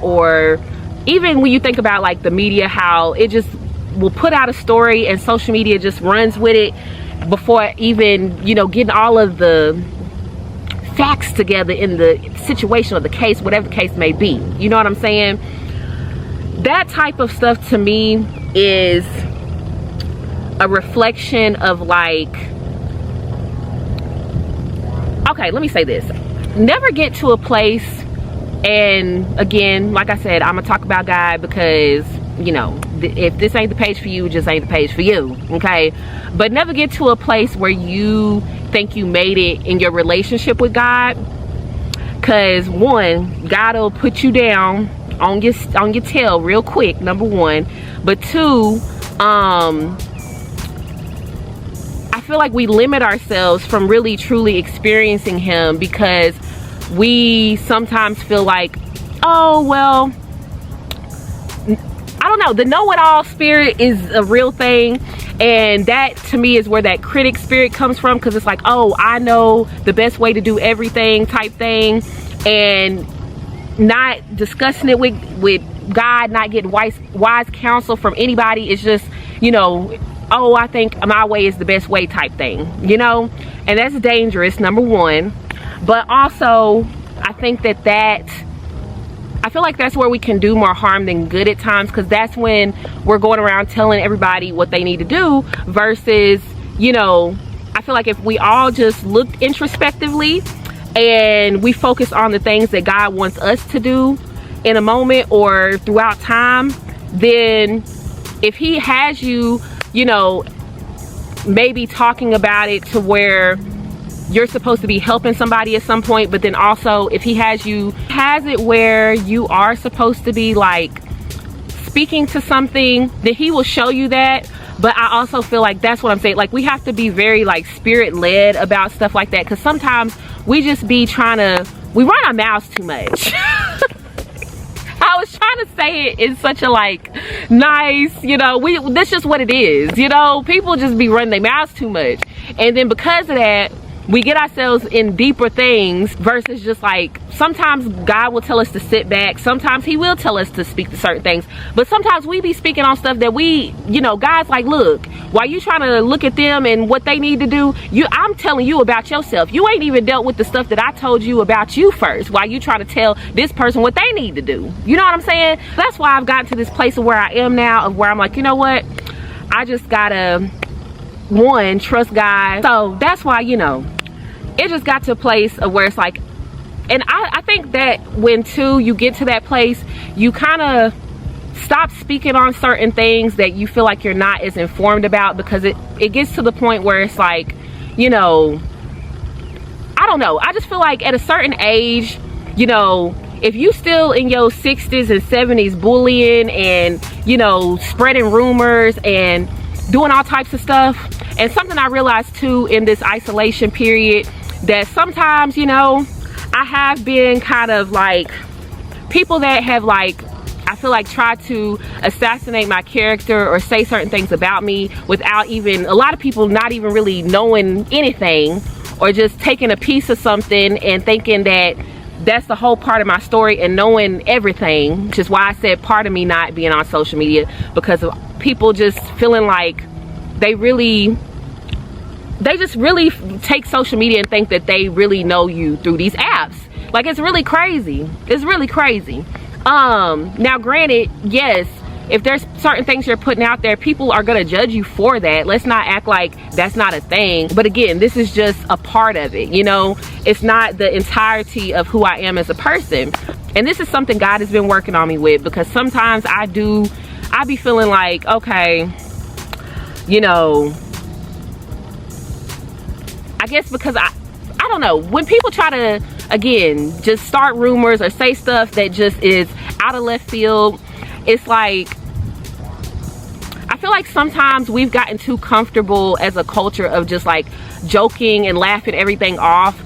or even when you think about like the media, how it just will put out a story and social media just runs with it before even, you know, getting all of the facts together in the situation or the case, whatever the case may be. You know what I'm saying? That type of stuff to me is a reflection of like, okay, let me say this. Never get to a place, and again, like I said, I'm gonna talk about God because, you know, if this ain't the page for you, it just ain't the page for you, okay? But never get to a place where you think you made it in your relationship with God, because one, God will put you down on your tail real quick, number one. But two, I feel like we limit ourselves from really truly experiencing him because we sometimes feel like, oh well, I don't know, the know-it-all spirit is a real thing, and that to me is where that critic spirit comes from, because it's like, oh, I know the best way to do everything type thing, and not discussing it with God, not getting wise counsel from anybody. It's just, you know, oh, I think my way is the best way type thing, you know? And that's dangerous, number one. But also, I think I feel like that's where we can do more harm than good at times, because that's when we're going around telling everybody what they need to do versus, you know, I feel like if we all just looked introspectively and we focus on the things that God wants us to do in a moment or throughout time, then if he has you, you know, maybe talking about it to where you're supposed to be helping somebody at some point, but then also if he has it where you are supposed to be like speaking to something, then he will show you that. But I also feel like that's what I'm saying, like we have to be very like spirit led about stuff like that, because sometimes we just be we run our mouths too much. I was trying to say it in such a like nice, you know, that's just what it is, you know, people just be running their mouths too much, and then because of that we get ourselves in deeper things versus just like, sometimes God will tell us to sit back, sometimes he will tell us to speak to certain things, but sometimes we be speaking on stuff that we, you know, God's like, look, while you trying to look at them and what they need to do, I'm telling you about yourself. You ain't even dealt with the stuff that I told you about you first, while you trying to tell this person what they need to do. You know what I'm saying? That's why I've gotten to this place of where I am now, of where I'm like, you know what, I just gotta, one, trust God. So that's why, you know, it just got to a place of where it's like, and I think that when two, you get to that place, you kind of stop speaking on certain things that you feel like you're not as informed about, because it gets to the point where it's like, you know, I don't know, I just feel like at a certain age, you know, if you still in your 60s and 70s bullying and, you know, spreading rumors and doing all types of stuff. And something I realized too in this isolation period, that sometimes, you know, I have been kind of like people that have like, I feel like tried to assassinate my character or say certain things about me without even, a lot of people not even really knowing anything, or just taking a piece of something and thinking that that's the whole part of my story and knowing everything, which is why I said part of me not being on social media, because of people just feeling like they just really take social media and think that they really know you through these apps. Like, it's really crazy. It's really crazy. Now granted, yes, if there's certain things you're putting out there, people are gonna judge you for that. Let's not act like that's not a thing. But again, this is just a part of it, you know? It's not the entirety of who I am as a person. And this is something God has been working on me with, because sometimes I be feeling like, okay, you know, I guess because I don't know, when people try to, again, just start rumors or say stuff that just is out of left field, it's like, I feel like sometimes we've gotten too comfortable as a culture of just like joking and laughing everything off,